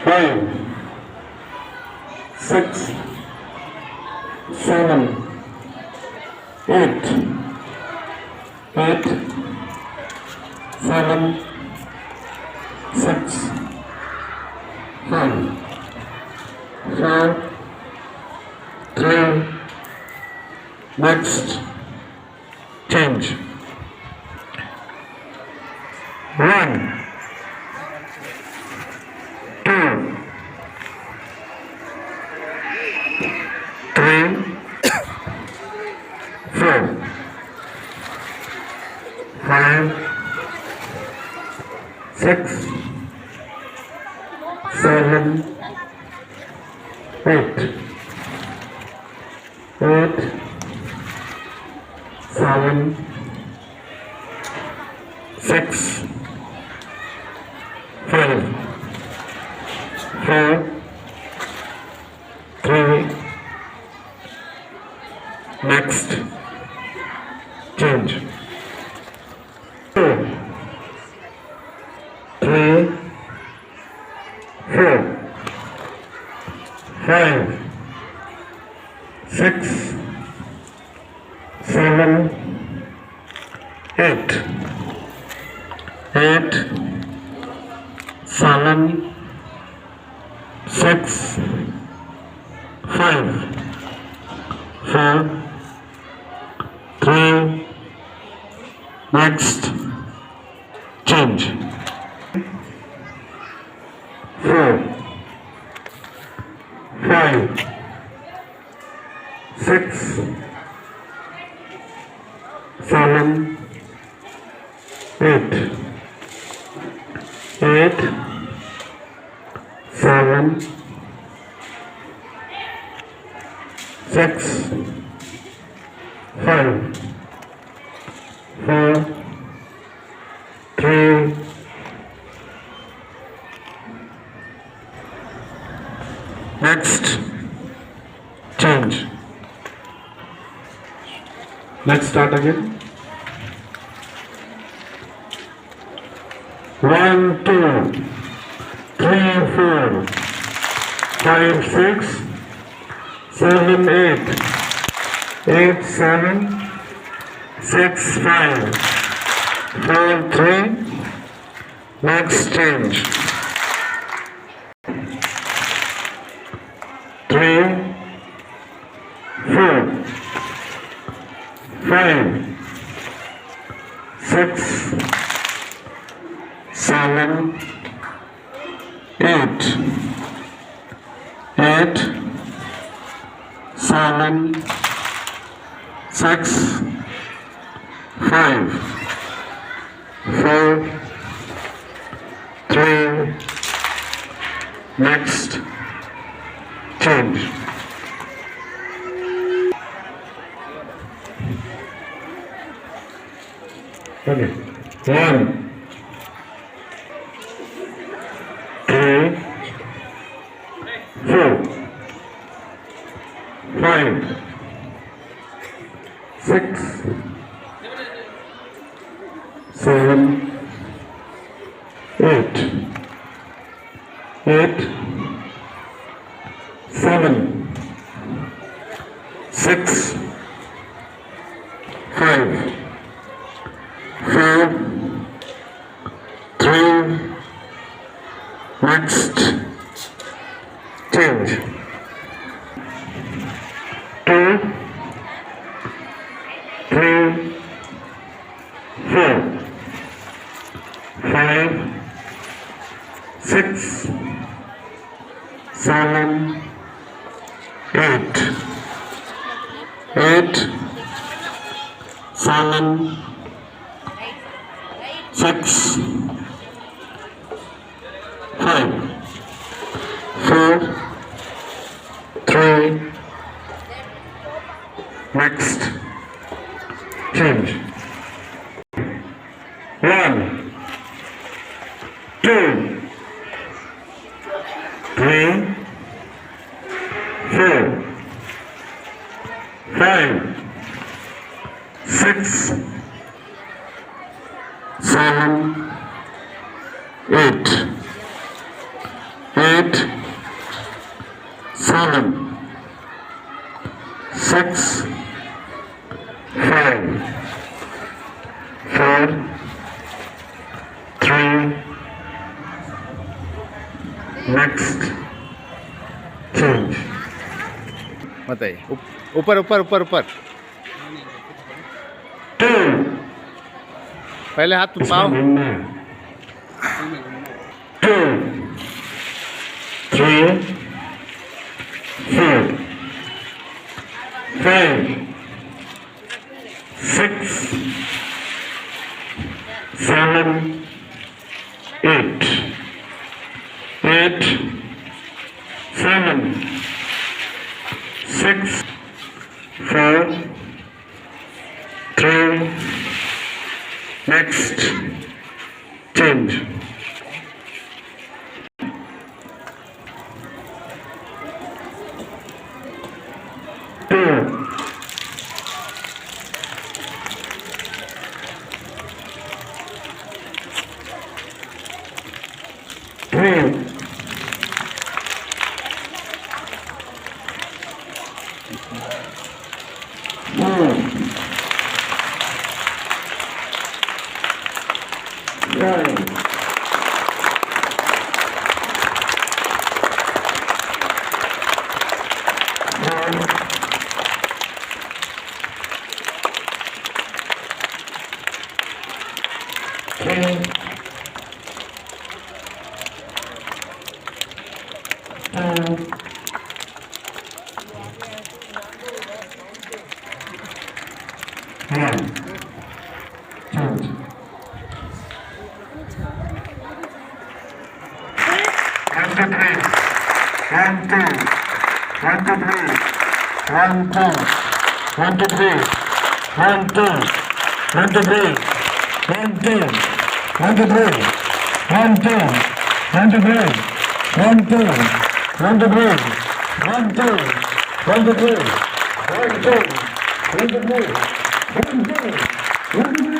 5, 6, 7, 8, 8, 7, 6, 5, 4, 3, next, change. 1, 2, 3, 4, 5, 6, 7, 8, 8, 7, 6, 5, 4, 3, next, change. 2, 3, 4, 5, 6, 7, 8, 8, 7, 6, 5, 4, 3, next, change. 4, 5, 6, 7, 8, 8, 7, 6, 5, 4, 3, next, change. Let's start again. 1, 2, 3, 4, 5, 6, 7, 8, 8, 7, 6, 5, 4, 3, next, change. 3, 4, 5, 6, 7, 8, 8, 7, 6, 5, 4, 3, next, change. Okay. 1, 2, 4, 5, 6, 7, 8, 8, 7, 6, 5, 4, 3, next, change. 2, 3, 4, 5, 6, 7, 8, 8, 7, 6, 5, 4, 3, next, change. 1, 2, 3, 4, 5, 6, 7, 8, 8, 8, 7, 6, 5, 4, 3, next, change. बताइए ऊपर ऊपर ऊपर ऊपर 2, पहले हाथ इसमें पाओ घूमना है 2, 3, 4, 5, 6, 7, 8, 8, 7, 6, 4, 3, next, change. 2, 3, 4, 5, 3, 2, 1, change. One, two, three. 1, 2, 1, 2, 3. 1, 2, 1, 2, 3. 1, 2, 1, 2, 3. 1, 2, 1, 2, 3. 1, 2, 1, 2, 3. 1, 2, 1, 2, 3. 1, 2, 1, 2, 3. 1, 2, 1, 2, 3. 1, 2, 1, 2, 3.